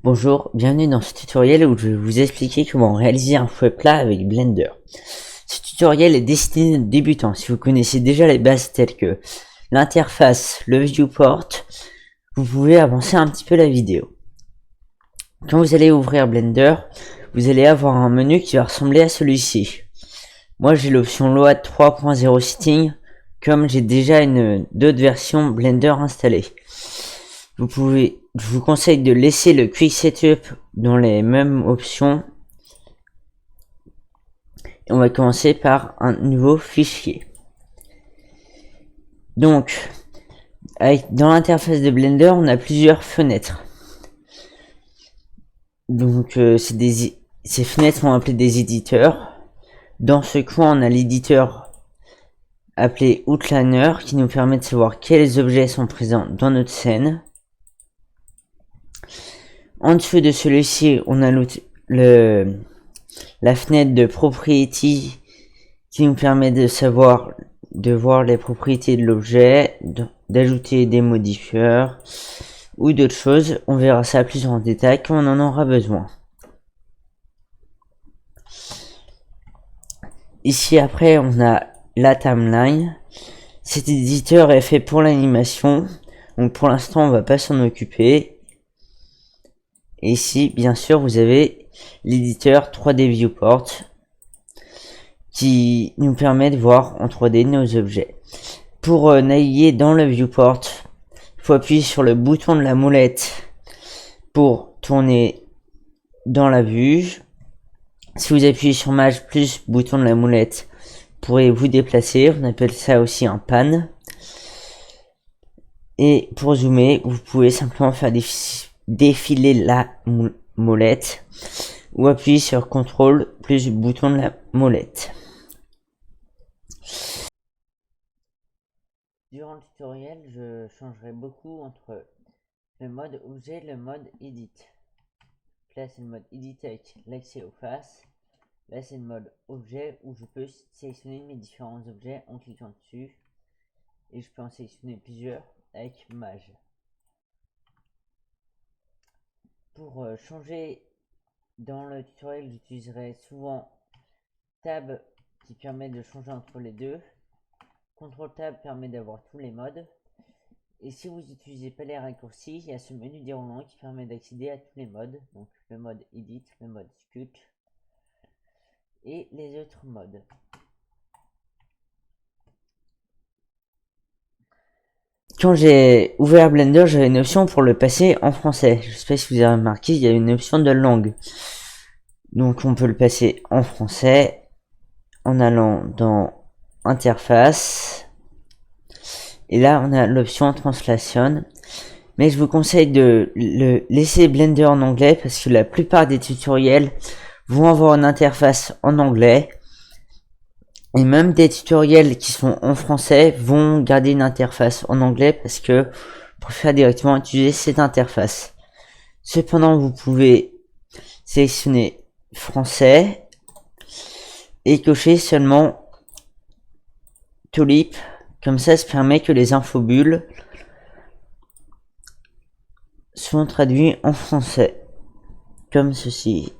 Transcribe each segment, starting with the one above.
Bonjour, bienvenue dans ce tutoriel où je vais vous expliquer comment réaliser un fouet plat avec Blender. Ce tutoriel est destiné aux débutants. Si vous connaissez déjà les bases telles que l'interface, le viewport, vous pouvez avancer un petit peu la vidéo. Quand vous allez ouvrir Blender, vous allez avoir un menu qui va ressembler à celui-ci. Moi j'ai l'option Load 3.0 Setting, comme j'ai déjà d'autres versions Blender installées. Je vous conseille de laisser le Quick Setup dans les mêmes options. Et on va commencer par un nouveau fichier. Donc, dans l'interface de Blender, on a plusieurs fenêtres. Donc, ces fenêtres sont appelées des éditeurs. Dans ce coin, on a l'éditeur appelé Outliner qui nous permet de savoir quels objets sont présents dans notre scène. En dessous de celui-ci, on a la fenêtre de Property qui nous permet de voir les propriétés de l'objet, d'ajouter des modifieurs ou d'autres choses. On verra ça plus en détail quand on en aura besoin. Ici après, on a la timeline. Cet éditeur est fait pour l'animation, donc pour l'instant on va pas s'en occuper. Et ici, bien sûr, vous avez l'éditeur 3D Viewport qui nous permet de voir en 3D nos objets. Pour naviguer dans le Viewport, il faut appuyer sur le bouton de la molette pour tourner dans la vue. Si vous appuyez sur Maj plus bouton de la molette, vous pourrez vous déplacer. On appelle ça aussi un pan. Et pour zoomer, vous pouvez simplement faire défiler la molette ou appuyer sur CTRL plus bouton de la molette. Durant le tutoriel, je changerai beaucoup entre le mode objet et le mode edit. Là c'est le mode edit avec l'accès aux faces. Là c'est le mode objet où je peux sélectionner mes différents objets en cliquant dessus. Et je peux en sélectionner plusieurs avec Maj. Pour changer dans le tutoriel, j'utiliserai souvent Tab qui permet de changer entre les deux. CTRL Tab permet d'avoir tous les modes. Et si vous n'utilisez pas les raccourcis, il y a ce menu déroulant qui permet d'accéder à tous les modes. Donc le mode Edit, le mode Sculpt et les autres modes. Quand j'ai ouvert Blender, j'avais une option pour le passer en français. Je sais pas si vous avez remarqué, il y a une option de langue. Donc on peut le passer en français en allant dans Interface. Et là on a l'option Translation. Mais je vous conseille de laisser Blender en anglais parce que la plupart des tutoriels vont avoir une interface en anglais. Et même des tutoriels qui sont en français vont garder une interface en anglais parce que je préfère directement utiliser cette interface. Cependant, vous pouvez sélectionner français et cocher seulement Tulip. Comme ça permet que les infobulles soient traduits en français. Comme ceci.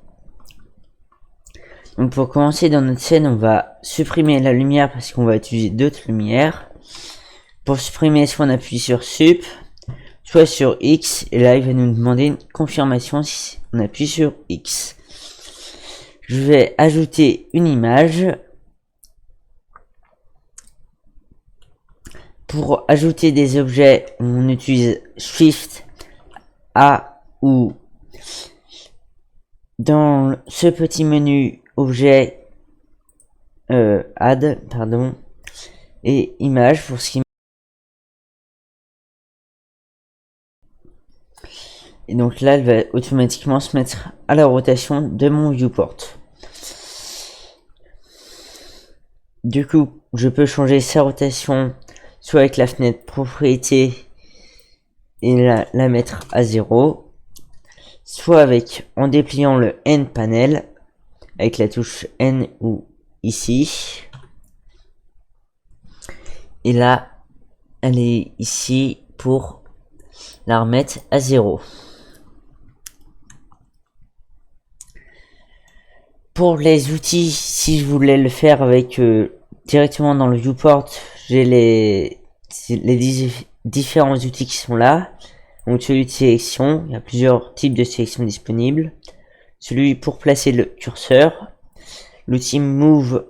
Donc pour commencer dans notre scène, on va supprimer la lumière parce qu'on va utiliser d'autres lumières. Pour supprimer, soit on appuie sur Sup, soit sur X, et là il va nous demander une confirmation si on appuie sur X. Je vais ajouter une image. Pour ajouter des objets, on utilise Shift A ou dans ce petit menu objet add et image pour ce qui et donc là elle va automatiquement se mettre à la rotation de mon viewport. Du coup je peux changer sa rotation soit avec la fenêtre propriété et la mettre à 0, soit en dépliant le N panel avec la touche N ou ici. Et là, elle est ici pour la remettre à 0. Pour les outils, si je voulais le faire avec directement dans le viewport, j'ai les différents outils qui sont là. Donc celui de sélection, il y a plusieurs types de sélection disponibles. Celui pour placer le curseur, l'outil move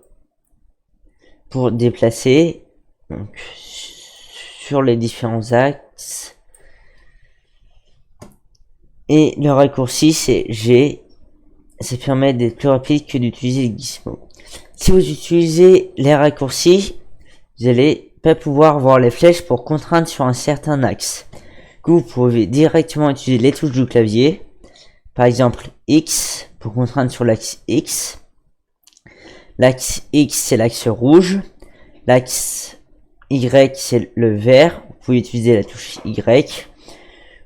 pour déplacer, donc sur les différents axes, et le raccourci c'est G. Ça permet d'être plus rapide que d'utiliser le gizmo. Si vous utilisez les raccourcis, vous allez pas pouvoir voir les flèches pour contraindre sur un certain axe. Vous pouvez directement utiliser les touches du clavier. Par exemple, X pour contraindre sur l'axe X. L'axe X c'est l'axe rouge. L'axe Y c'est le vert. Vous pouvez utiliser la touche Y.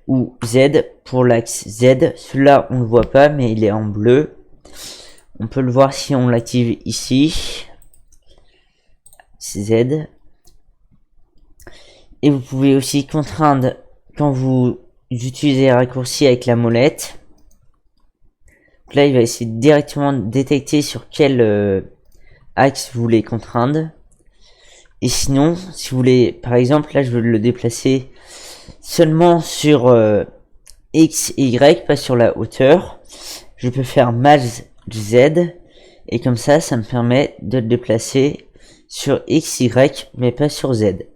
Ou Z pour l'axe Z. Celui-là on ne le voit pas mais il est en bleu. On peut le voir si on l'active ici. Z. Et vous pouvez aussi contraindre quand vous utilisez les raccourcis avec la molette. Donc là il va essayer de directement détecter sur quel axe vous voulez contraindre. Et sinon, si vous voulez, par exemple, là je veux le déplacer seulement sur X et Y, pas sur la hauteur. Je peux faire Maj Z et comme ça me permet de le déplacer sur X, Y, mais pas sur Z.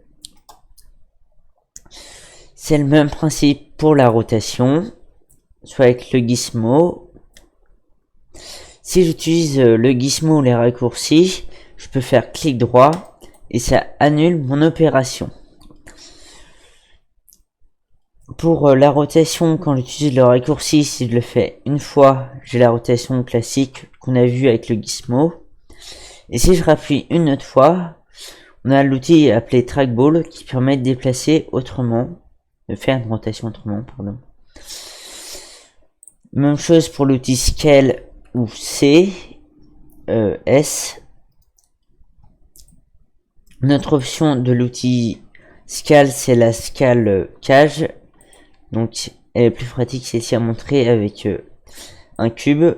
C'est le même principe pour la rotation, soit avec le gizmo. Si j'utilise le gizmo ou les raccourcis, je peux faire clic droit et ça annule mon opération. Pour la rotation, quand j'utilise le raccourci, si je le fais une fois, j'ai la rotation classique qu'on a vue avec le gizmo. Et si je rappuie une autre fois, on a l'outil appelé trackball qui permet de déplacer autrement, de faire une rotation autrement, pardon. Même chose pour l'outil scale ou S. Notre option de l'outil scale, c'est la scale cage. Donc elle est plus pratique, c'est ici à montrer avec un cube.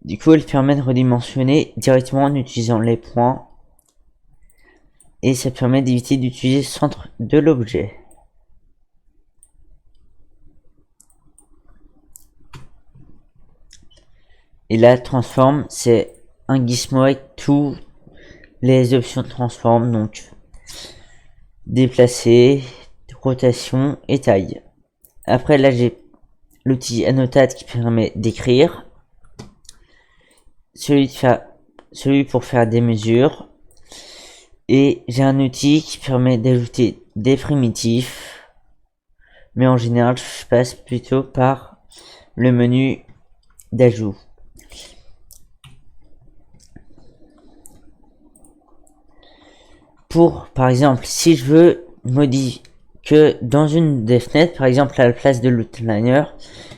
Du coup elle permet de redimensionner directement en utilisant les points. Et ça permet d'éviter d'utiliser le centre de l'objet. Et là transform, c'est un gizmo avec tous les options de transform, donc déplacer, rotation et taille. Après là j'ai l'outil annotate qui permet d'écrire, celui pour faire des mesures, et j'ai un outil qui permet d'ajouter des primitifs, mais en général je passe plutôt par le menu d'ajout. Pour, par exemple, si je veux modifier que dans une des fenêtres, par exemple à la place de l'outliner,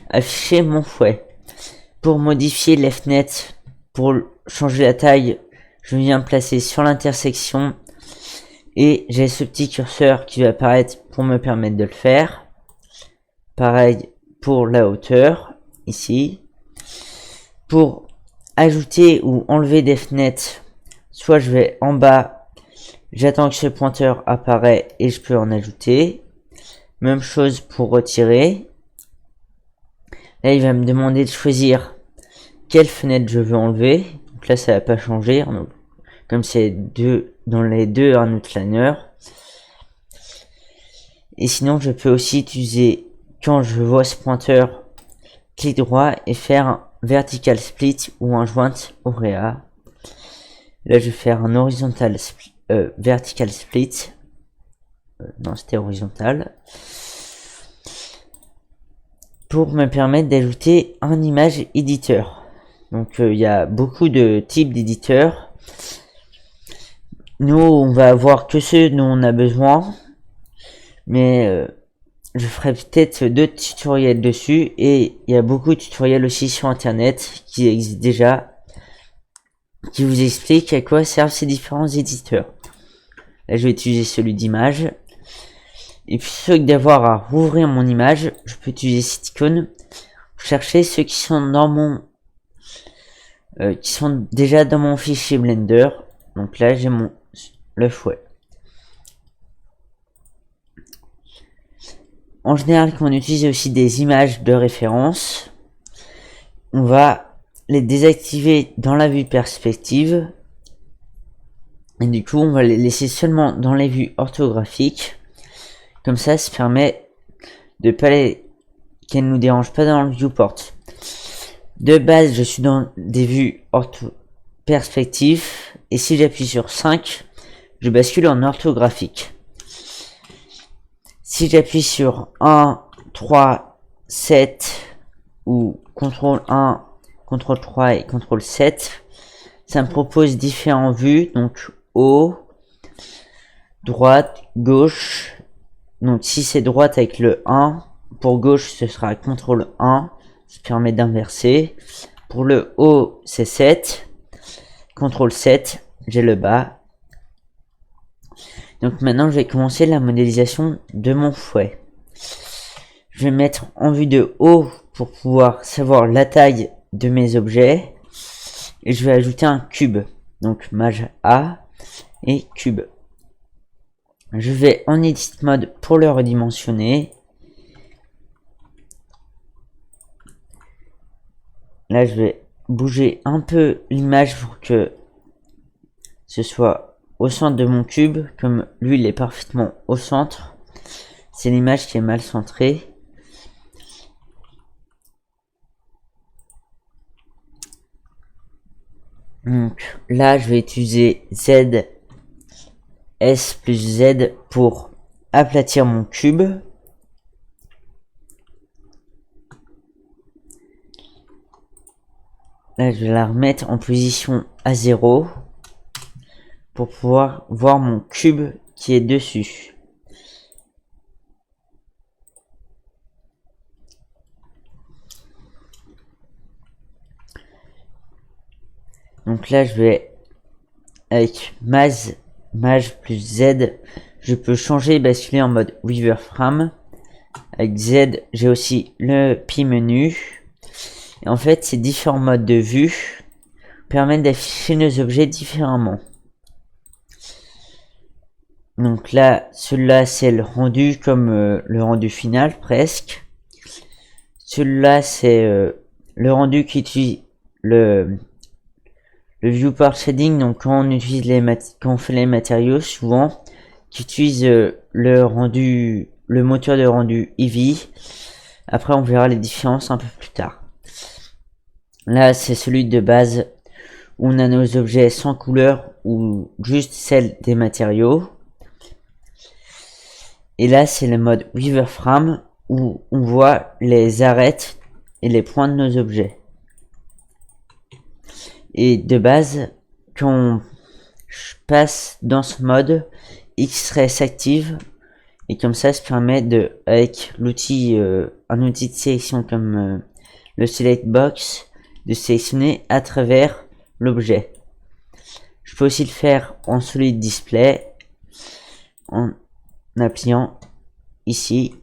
afficher mon fouet. Pour modifier les fenêtres, pour changer la taille, je viens placer sur l'intersection et j'ai ce petit curseur qui va apparaître pour me permettre de le faire. Pareil pour la hauteur, ici. Pour ajouter ou enlever des fenêtres, soit je vais en bas, j'attends que ce pointeur apparaît et je peux en ajouter. Même chose pour retirer. Là, il va me demander de choisir quelle fenêtre je veux enlever. Donc là, ça va pas changer. Comme c'est dans les deux un outliner. Et sinon, je peux aussi utiliser, quand je vois ce pointeur, clic droit et faire un vertical split ou un joint auréa. Là, je vais faire un horizontal split. Vertical split, non c'était horizontal, pour me permettre d'ajouter un image éditeur. Donc il y a beaucoup de types d'éditeurs. Nous on va avoir que ceux dont on a besoin, mais je ferai peut-être d'autres tutoriels dessus, et il y a beaucoup de tutoriels aussi sur internet qui existent déjà, qui vous expliquent à quoi servent ces différents éditeurs. Là, je vais utiliser celui d'image. Et puis, plutôt que d'avoir à rouvrir mon image, je peux utiliser cette icône. Chercher ceux qui sont dans mon qui sont déjà dans mon fichier Blender. Donc là j'ai le fouet. En général, quand on utilise aussi des images de référence, on va les désactiver dans la vue perspective. Et du coup, on va les laisser seulement dans les vues orthographiques. Comme ça permet de pas qu'elles nous dérangent pas dans le viewport. De base, je suis dans des vues perspective. Et si j'appuie sur 5, je bascule en orthographique. Si j'appuie sur 1, 3, 7 ou CTRL 1, CTRL 3 et CTRL 7, ça me propose différentes vues, donc haut, droite, gauche. Donc si c'est droite avec le 1, pour gauche ce sera CTRL 1, ça permet d'inverser. Pour le haut c'est 7, CTRL 7, j'ai le bas. Donc maintenant je vais commencer la modélisation de mon fouet. Je vais mettre en vue de haut pour pouvoir savoir la taille de mes objets. Et je vais ajouter un cube. Donc Maj A et cube. Je vais en Edit Mode pour le redimensionner. Là je vais bouger un peu l'image pour que ce soit au centre de mon cube, comme lui il est parfaitement au centre. C'est l'image qui est mal centrée. Donc là je vais utiliser Z, S plus Z pour aplatir mon cube. Là je vais la remettre en position à 0 pour pouvoir voir mon cube qui est dessus. Donc là je vais avec Maj plus Z, je peux changer et basculer en mode Weaver Frame. Avec Z j'ai aussi le Pi menu. Et en fait ces différents modes de vue permettent d'afficher nos objets différemment. Donc là, celui-là c'est le rendu comme le rendu final presque. Celui-là c'est le rendu qui utilise le viewport shading. Donc quand on utilise quand on fait les matériaux souvent, qui utilise le moteur de rendu Eevee. Après on verra les différences un peu plus tard. Là c'est celui de base où on a nos objets sans couleur ou juste celle des matériaux. Et là, c'est le mode Weaver Frame où on voit les arêtes et les points de nos objets. Et de base, quand je passe dans ce mode, X-Ray s'active et comme ça permet de, avec l'outil, un outil de sélection comme le Select Box, de sélectionner à travers l'objet. Je peux aussi le faire en Solid Display en appuyant ici,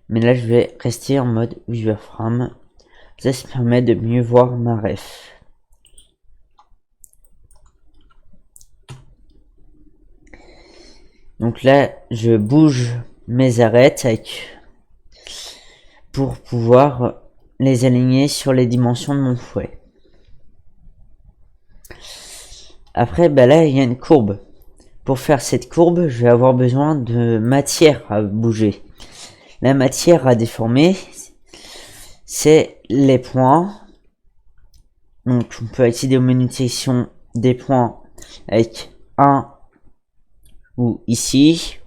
mais là je vais rester en mode Weaver Frame. Ça permet de mieux voir ma ref. Donc là je bouge mes arêtes pour pouvoir les aligner sur les dimensions de mon fouet. Après là il y a une courbe. Pour faire cette courbe, je vais avoir besoin de matière à bouger. La matière à déformer, c'est les points. Donc on peut accéder au menu de sélection des points avec 1 ou ici.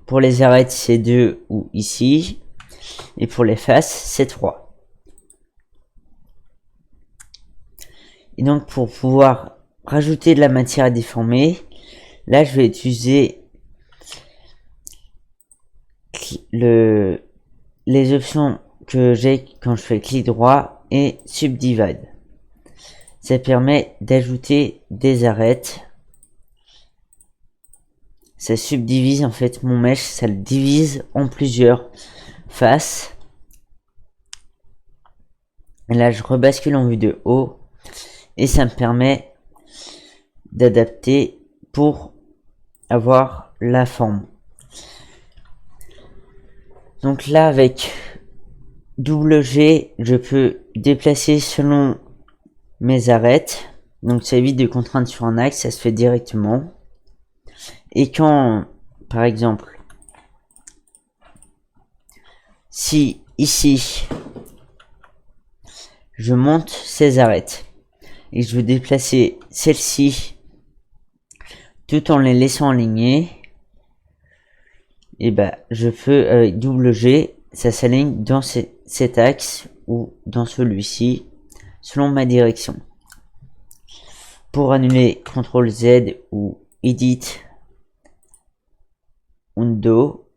Pour les arêtes, c'est 2 ou ici. Et pour les faces, c'est 3. Et donc pour pouvoir rajouter de la matière à déformer, là je vais utiliser les options que j'ai quand je fais clic droit et Subdivide. Ça permet d'ajouter des arêtes. Ça subdivise en fait mon mesh, ça le divise en plusieurs faces. Et là, je rebascule en vue de haut et ça me permet d'adapter pour avoir la forme. Donc là, avec double G, je peux déplacer selon mes arêtes. Donc ça évite de contraindre sur un axe, ça se fait directement. Et quand, par exemple, si ici, je monte ces arêtes et je veux déplacer celle-ci tout en les laissant alignées, et ben je peux avec double G, ça s'aligne dans cet axe ou dans celui-ci selon ma direction. Pour annuler CTRL Z ou Edit Undo,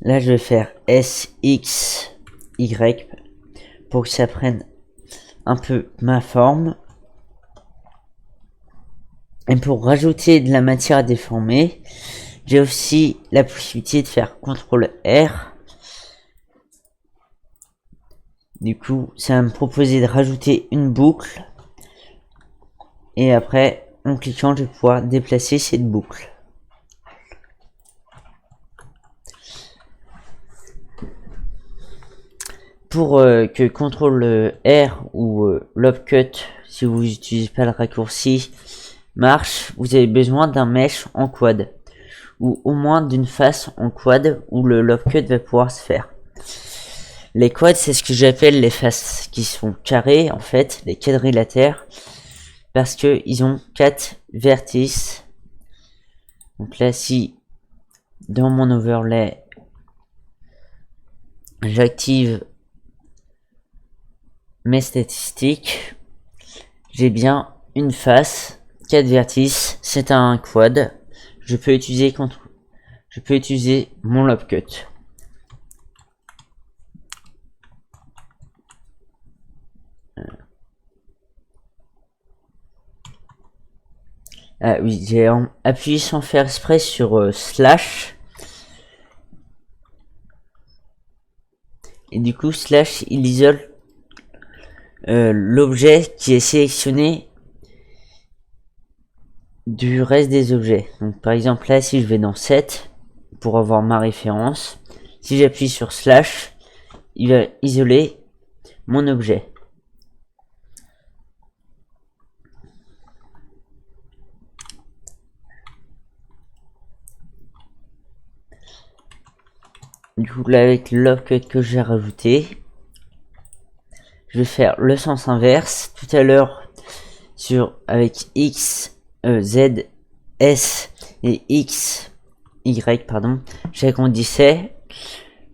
là je vais faire S, X, Y pour que ça prenne un peu ma forme. Et pour rajouter de la matière à déformer, j'ai aussi la possibilité de faire CTRL R. Du coup, ça va me proposer de rajouter une boucle. Et après, en cliquant, je vais pouvoir déplacer cette boucle. Pour que CTRL R ou Loop Cut, si vous n'utilisez pas le raccourci, marche, vous avez besoin d'un mesh en quad. Ou au moins d'une face en quad où le Loop Cut va pouvoir se faire. Les quads, c'est ce que j'appelle les faces qui sont carrées, en fait, les quadrilatères, parce que ils ont 4 vertices. Donc là, si dans mon overlay, j'active mes statistiques, j'ai bien une face, 4 vertices, c'est un quad. Je peux utiliser mon Loop Cut. Ah oui, j'ai appuyé sans faire exprès sur slash. Et du coup, slash, il isole l'objet qui est sélectionné du reste des objets. Donc par exemple là, si je vais dans 7 pour avoir ma référence, si j'appuie sur slash, il va isoler mon objet. Du coup là, avec le Loop Cut que j'ai rajouté, je vais faire le sens inverse. Tout à l'heure, avec X, Z, S et X, Y, pardon, j'agrandissais.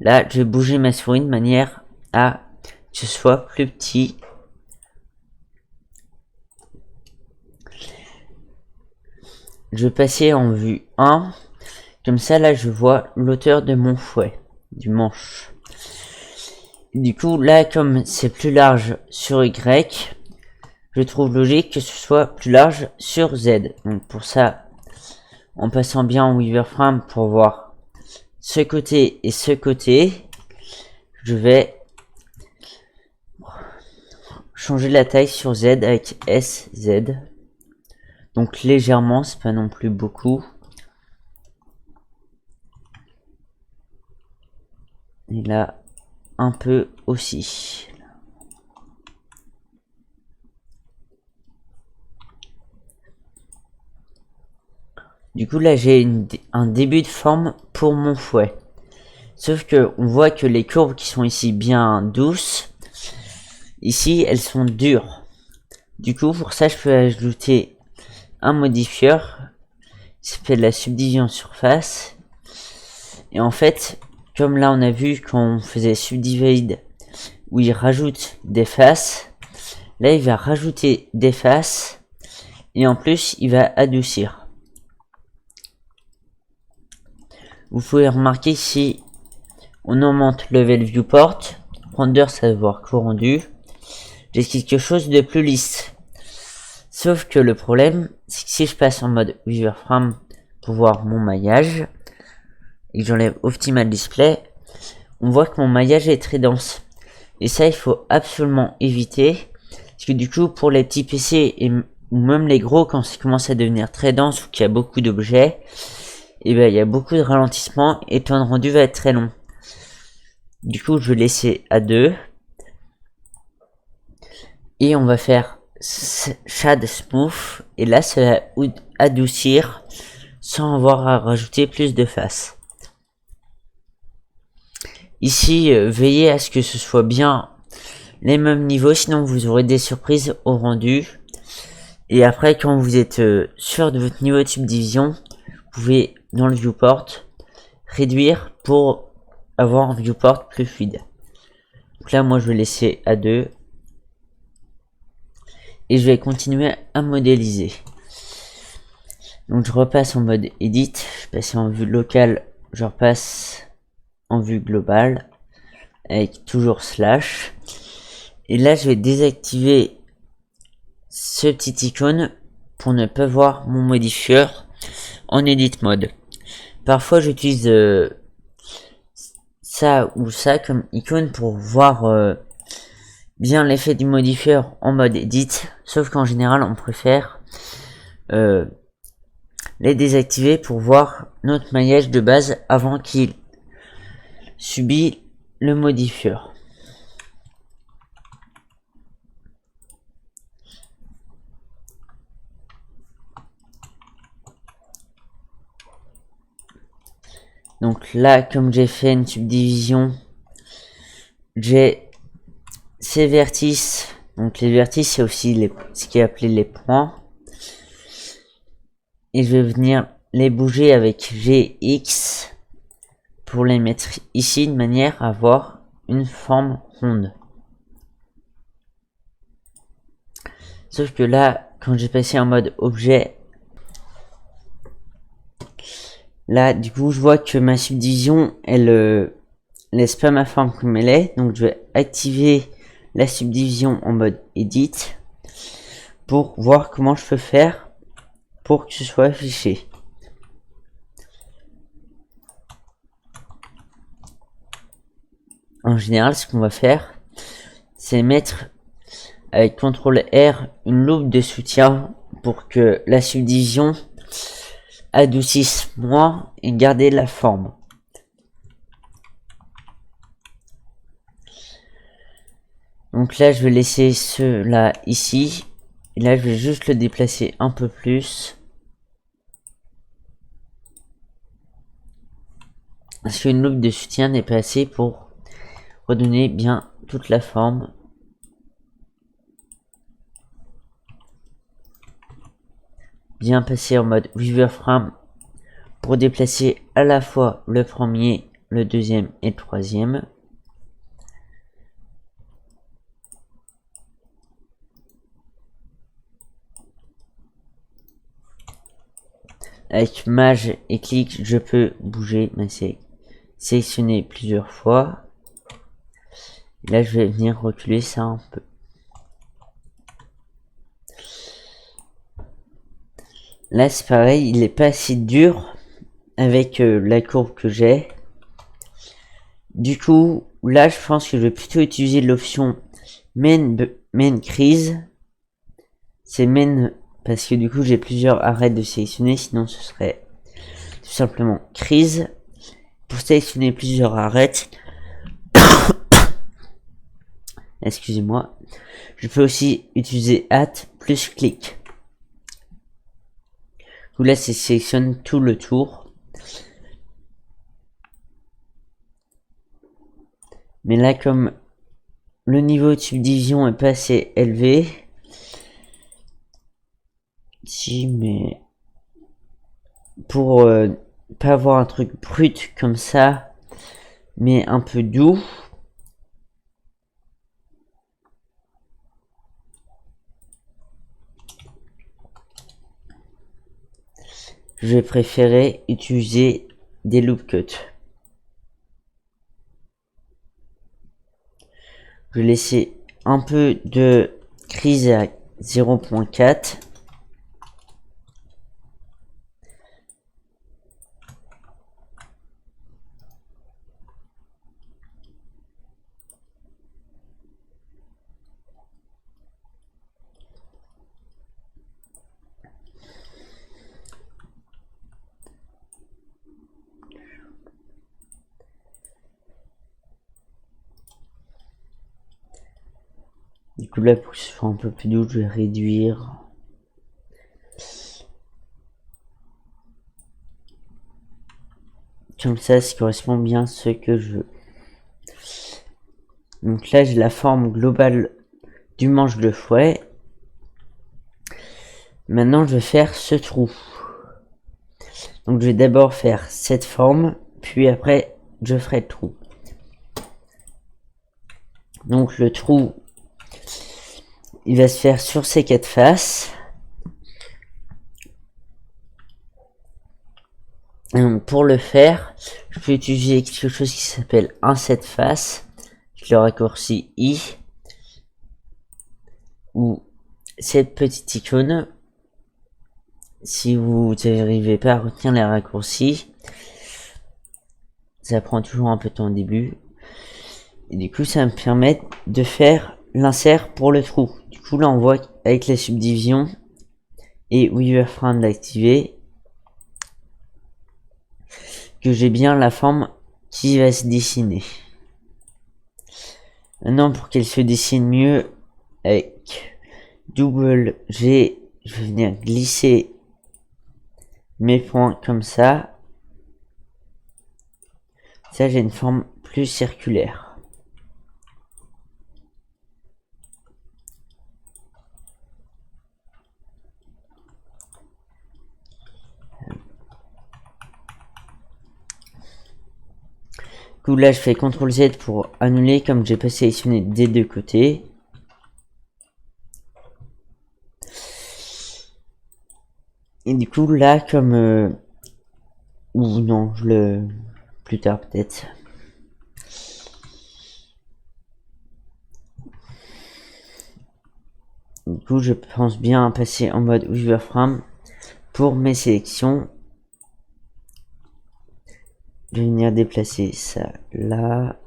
Là, je vais bouger ma souris de manière à que ce soit plus petit. Je vais passer en vue 1. Comme ça, là, je vois l'auteur de mon fouet, du manche. Du coup, là, comme c'est plus large sur Y, je trouve logique que ce soit plus large sur Z. Donc pour ça, en passant bien en Weaver Frame pour voir ce côté et ce côté, je vais changer la taille sur Z avec SZ. Donc légèrement, c'est pas non plus beaucoup. Et là, un peu aussi. Du coup là j'ai un début de forme pour mon fouet. Sauf que on voit que les courbes qui sont ici bien douces, ici elles sont dures. Du coup pour ça je peux ajouter un modifieur qui s'appelle la subdivision surface. Et en fait, comme là on a vu quand on faisait subdivide où il rajoute des faces, là il va rajouter des faces et en plus il va adoucir. Vous pouvez remarquer si on augmente level viewport, render savoir co-rendu, j'ai quelque chose de plus lisse. Sauf que le problème, c'est que si je passe en mode Weaver Frame pour voir mon maillage et que j'enlève Optimal Display, on voit que mon maillage est très dense. Et ça, il faut absolument éviter. Parce que du coup, pour les petits PC ou même les gros, quand ça commence à devenir très dense ou qu'il y a beaucoup d'objets, et ben il y a beaucoup de ralentissement et le temps de rendu va être très long. Du coup, je vais laisser à 2. Et on va faire Shade Smooth. Et là, ça va adoucir sans avoir à rajouter plus de faces. Ici, veillez à ce que ce soit bien les mêmes niveaux, sinon vous aurez des surprises au rendu. Et après, quand vous êtes sûr de votre niveau de subdivision, vous pouvez, dans le viewport, réduire pour avoir un viewport plus fluide. Donc là, moi, je vais laisser à 2. Et je vais continuer à modéliser. Donc je repasse en mode edit, je passe en vue locale, je repasse en vue globale avec toujours slash. Et là je vais désactiver ce petit icône pour ne pas voir mon modifieur en edit mode. Parfois j'utilise ça ou ça comme icône pour voir bien l'effet du modifieur en mode edit, sauf qu'en général on préfère les désactiver pour voir notre maillage de base avant qu'il subit le modifieur. Donc là, comme j'ai fait une subdivision, j'ai ces vertices. Donc les vertices, c'est aussi ce qui est appelé les points. Et je vais venir les bouger avec GX pour les mettre ici de manière à avoir une forme ronde. Sauf que là, quand j'ai passé en mode objet, là, du coup, je vois que ma subdivision, elle laisse pas ma forme comme elle est. Donc, je vais activer la subdivision en mode edit pour voir comment je peux faire pour que ce soit affiché. En général, ce qu'on va faire, c'est mettre avec CTRL R une loupe de soutien pour que la subdivision adoucisse moins et garder la forme. Donc là, je vais laisser cela ici. Et là, je vais juste le déplacer un peu plus. Parce qu'une loupe de soutien n'est pas assez pour redonner bien toute la forme. Bien passer en mode Weaver Frame pour déplacer à la fois le premier, le deuxième et le troisième. Avec Maj et clic, je peux bouger, mais c'est sélectionné plusieurs fois. Et là, je vais venir reculer ça un peu. Là, c'est pareil, il est pas assez dur avec la courbe que j'ai. Du coup, là, je pense que je vais plutôt utiliser l'option main crease. C'est main parce que du coup, j'ai plusieurs arrêts de sélectionner, sinon ce serait tout simplement crease. Pour sélectionner plusieurs arrêts, excusez-moi, je peux aussi utiliser at plus clic. Où là, ça sélectionne tout le tour. Mais là, comme le niveau de subdivision est pas assez élevé, si, mais pour pas avoir un truc brut comme ça, mais un peu doux, je vais préférer utiliser des loop cuts. Je vais laisser un peu de crease à 0.4. Du coup là, pour que ce soit un peu plus doux, je vais réduire. Comme ça correspond bien à ce que je veux. Donc là, j'ai la forme globale du manche de fouet. Maintenant, je vais faire ce trou. Donc je vais d'abord faire cette forme, puis après, je ferai le trou. Donc le trou, il va se faire sur ces 4 faces. Et donc pour le faire, je peux utiliser quelque chose qui s'appelle un set face. Je le raccourcis I. Ou cette petite icône. Si vous n'arrivez pas à retenir les raccourcis, ça prend toujours un peu de temps au début. Et du coup, ça me permet de faire l'insert pour le trou. Du coup, là, on voit avec la subdivision et Weaver Frame d'activer que j'ai bien la forme qui va se dessiner. Maintenant, pour qu'elle se dessine mieux, avec double G, je vais venir glisser mes points comme ça. Ça, j'ai une forme plus circulaire. Du coup, là, je fais CTRL Z pour annuler comme j'ai pas sélectionné des deux côtés. Et du coup, là, comme... ou non, je le... plus tard peut-être. Du coup, je pense bien passer en mode Weaver Frame pour mes sélections. Je vais venir déplacer ça là.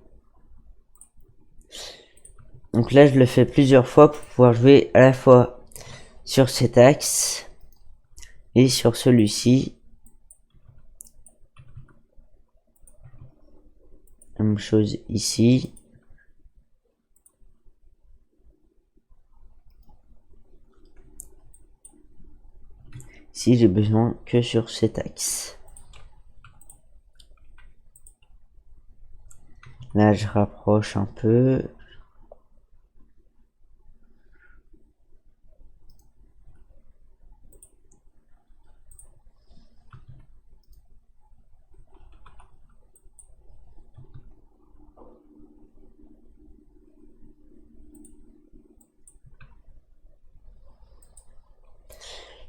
Donc là, je le fais plusieurs fois pour pouvoir jouer à la fois sur cet axe et sur celui-ci. Même chose ici. Ici, j'ai besoin que sur cet axe. Là, je rapproche un peu.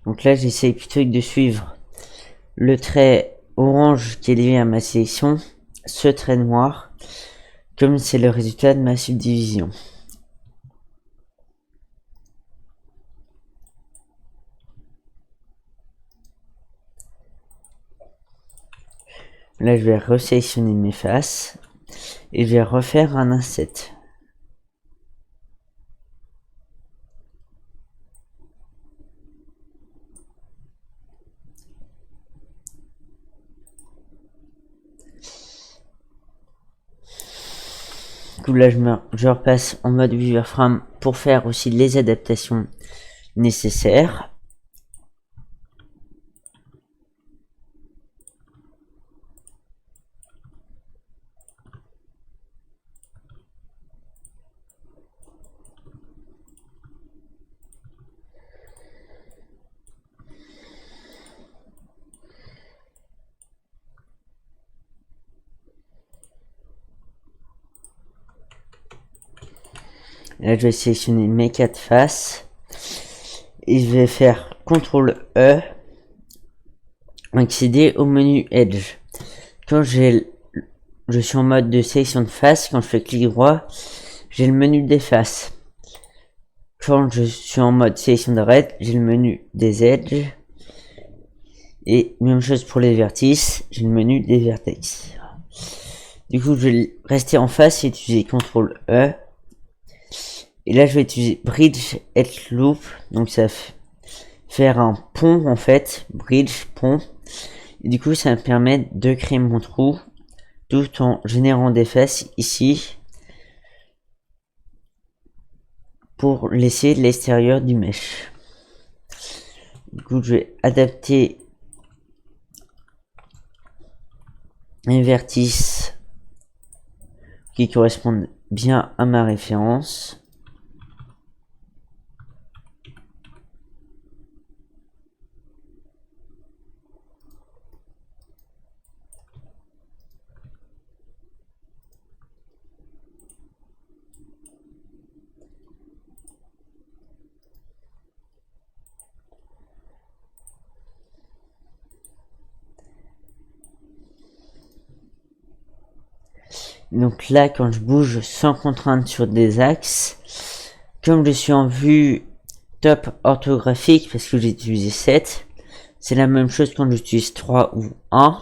Donc là, j'essaye plutôt de suivre le trait orange qui est lié à ma sélection, ce trait noir, comme c'est le résultat de ma subdivision. Là, je vais resélectionner mes faces et je vais refaire un inset. Du coup, là, je repasse en mode Weaver Frame pour faire aussi les adaptations nécessaires. Là, je vais sélectionner mes 4 faces et je vais faire CTRL E, accéder au menu Edge. Quand je suis en mode de sélection de face, quand je fais clic droit, j'ai le menu des faces. Quand je suis en mode sélection d'arrêt, j'ai le menu des edges. Et même chose pour les vertices, j'ai le menu des vertex. Du coup, je vais rester en face et utiliser CTRL E. Et là, je vais utiliser Bridge Edge Loop. Donc, ça va faire un pont en fait. Bridge, pont. Et du coup, ça me permet de créer mon trou tout en générant des faces ici. pour laisser l'extérieur du mesh. Du coup, je vais adapter les vertices qui correspondent bien à ma référence. Donc là, quand je bouge sans contrainte sur des axes, comme je suis en vue top orthographique, parce que j'ai utilisé 7, c'est la même chose quand j'utilise 3 ou 1.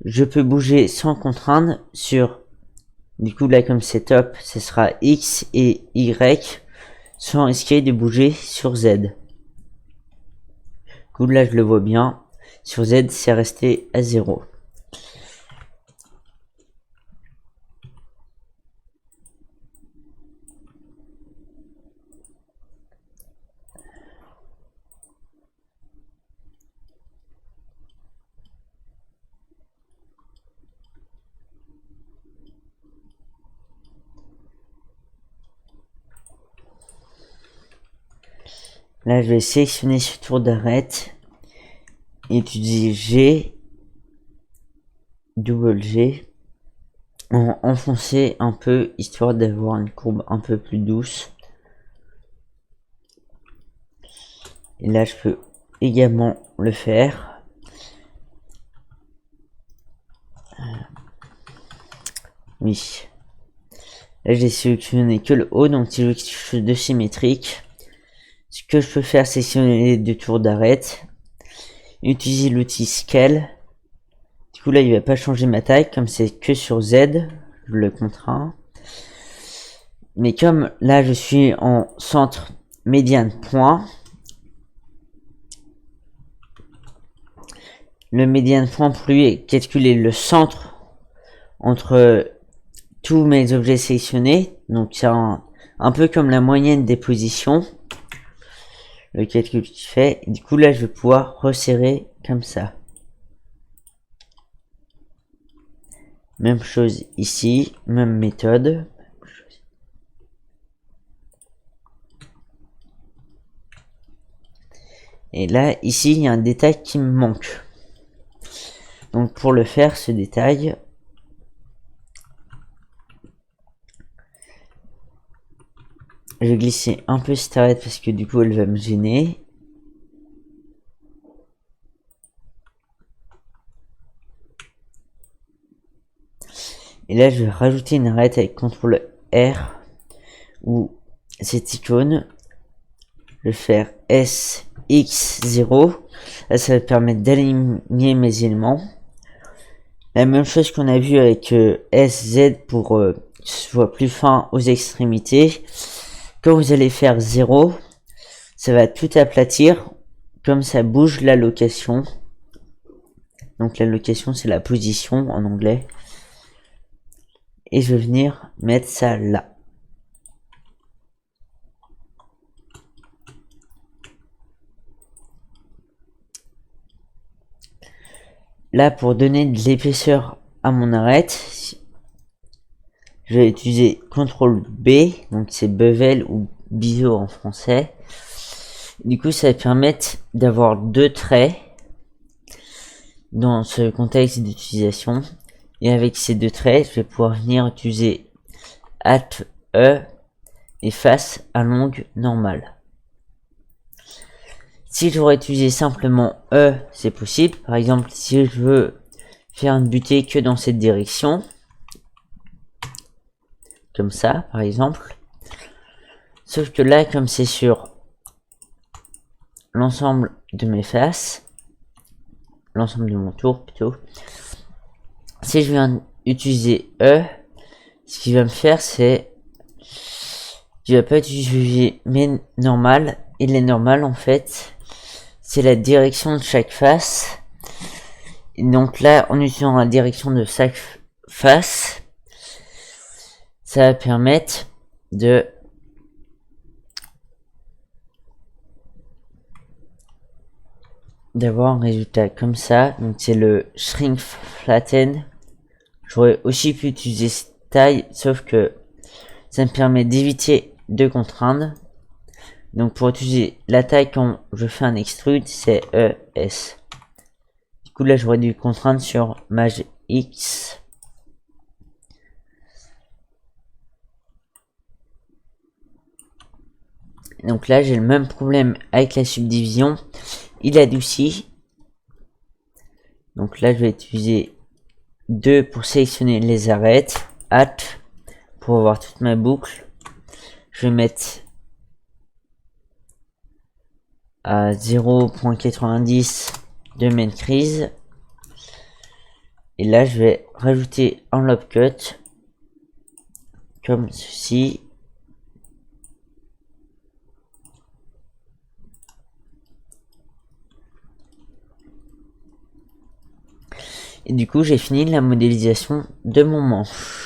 Je peux bouger sans contrainte sur, du coup là comme c'est top, ce sera X et Y, sans risquer de bouger sur Z. Du coup là je le vois bien, sur Z c'est resté à 0. Là, je vais sélectionner ce tour d'arrêt, utiliser G, double G, enfoncer un peu, histoire d'avoir une courbe un peu plus douce. Et là, je peux également le faire. Oui. Là, j'ai sélectionné que le haut, donc c'est quelque chose de symétrique. Ce que je peux faire, c'est sélectionner les deux tours d'arrêt, utiliser l'outil Scale. Du coup là il va pas changer ma taille, comme c'est que sur Z, je le contrains. Mais comme là je suis en centre médiane point, le médiane point pour lui est calculer le centre entre tous mes objets sélectionnés, donc c'est un peu comme la moyenne des positions, le calcul qu'il fait. Et du coup là je vais pouvoir resserrer comme ça. Même chose ici, même méthode. Et là, ici, il y a un détail qui me manque. Donc pour le faire, ce détail, je vais glisser un peu cette arête parce que du coup, elle va me gêner. Et là, je vais rajouter une arête avec CTRL R ou cette icône. Je vais faire SX0. Là, ça va permettre d'aligner mes éléments. La même chose qu'on a vu avec SZ pour que ce soit plus fin aux extrémités. Quand vous allez faire 0, ça va tout aplatir. Comme ça bouge la location. Donc la location, c'est la position en anglais. Et je vais venir mettre ça là. Là, pour donner de l'épaisseur à mon arête, je vais utiliser CTRL B, donc c'est bevel ou biseau en français. Du coup, ça va permettre d'avoir deux traits dans ce contexte d'utilisation. Et avec ces deux traits, je vais pouvoir venir utiliser Alt E et face à longue normale. Si j'aurais utilisé simplement E, c'est possible. Par exemple, si je veux faire une butée que dans cette direction, comme ça, par exemple. Sauf que là, comme c'est sur l'ensemble de mes faces, l'ensemble de mon tour plutôt, si je viens utiliser E, ce qu'il va me faire, c'est je vais pas utiliser mes normales, et les normales en fait c'est la direction de chaque face. Et donc là, en utilisant la direction de chaque face, ça va permettre de d'avoir un résultat comme ça. Donc c'est le shrink flatten. J'aurais aussi pu utiliser cette taille, sauf que ça me permet d'éviter de contraindre. Donc pour utiliser la taille quand je fais un extrude, c'est ES. Du coup là j'aurais dû contraindre sur Maj X. Donc là j'ai le même problème avec la subdivision. Il adoucit. Donc là je vais utiliser 2 pour sélectionner les arêtes. Hat pour avoir toute ma boucle. Je vais mettre à 0.90 de main crease. Et là je vais rajouter un lob cut comme ceci. Et du coup j'ai fini la modélisation de mon manche.